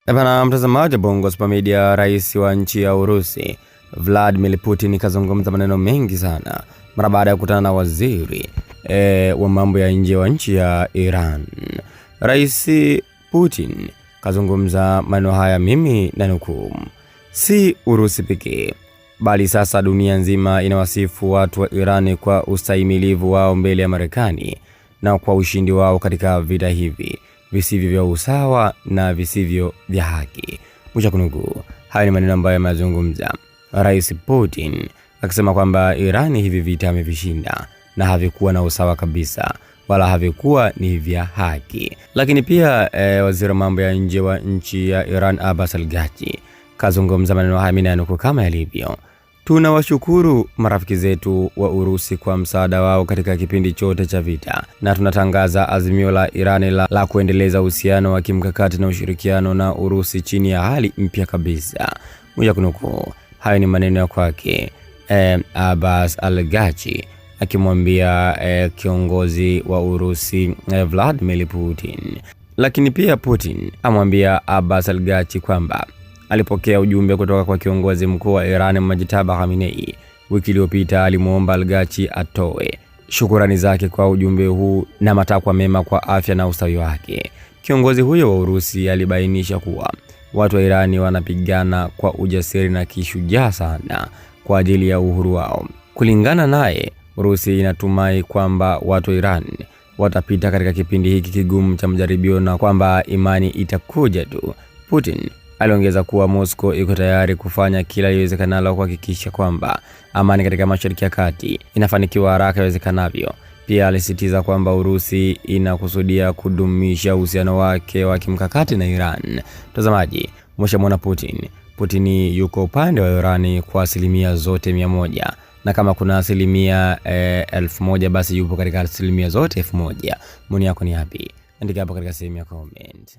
Bwana mtazamaji wa Bongo Super Media, rais wa nchi ya Urusi Vladimir Putin kazungumza maneno mengi sana mara baada ya kukutana na waziri wa mambo ya nje wa nchi ya Iran. Rais Putin kazungumza maneno haya, mimi nanukuu: si Urusi pekee bali sasa dunia nzima inawasifu watu wa Iran kwa ustahimilivu wao mbele ya Marekani na kwa ushindi wao katika vita hivi visivyo vya usawa na visivyo vya haki. Mwisho kunukuu. Haya ni maneno ambayo amezungumza Rais Putin akisema kwamba Iran hivi vita amevishinda na havikuwa na usawa kabisa wala havikuwa ni vya haki. Lakini pia waziri wa mambo ya nje wa nchi ya Iran Abbas Araghchi kazungumza maneno haya, mimi nanukuu kama yalivyo: tunawashukuru marafiki zetu wa Urusi kwa msaada wao katika kipindi chote cha vita, na tunatangaza azimio la Iran la kuendeleza uhusiano wa kimkakati na ushirikiano na Urusi chini ya hali mpya kabisa. Moja kunukuu. Hayo ni maneno ya kwake Abbas Araghchi akimwambia kiongozi wa Urusi Vladimir Putin. Lakini pia Putin amwambia Abbas Araghchi kwamba alipokea ujumbe kutoka kwa kiongozi mkuu wa Iran Mojtaba Khamenei. Wiki iliyopita alimuomba Araghchi atoe shukrani zake kwa ujumbe huu na matakwa mema kwa afya na ustawi wake. Kiongozi huyo wa Urusi alibainisha kuwa watu wa Iran wanapigana kwa ujasiri na kishujaa sana kwa ajili ya uhuru wao. Kulingana naye, Urusi inatumai kwamba watu wa Iran watapita katika kipindi hiki kigumu cha majaribio na kwamba imani itakuja tu. Putin aliongeza kuwa Moscow iko tayari kufanya kila iwezekanalo kuhakikisha kwamba amani katika Mashariki ya Kati inafanikiwa haraka iwezekanavyo. Pia alisisitiza kwamba Urusi inakusudia kudumisha uhusiano wake wa kimkakati na Iran. Mtazamaji, mshamona Putin yuko upande wa Iran kwa asilimia zote 100, na kama kuna asilimia 1000 basi yupo katika asilimia zote 1000. Maoni yako ni yapi? Andika hapo katika sehemu ya comment.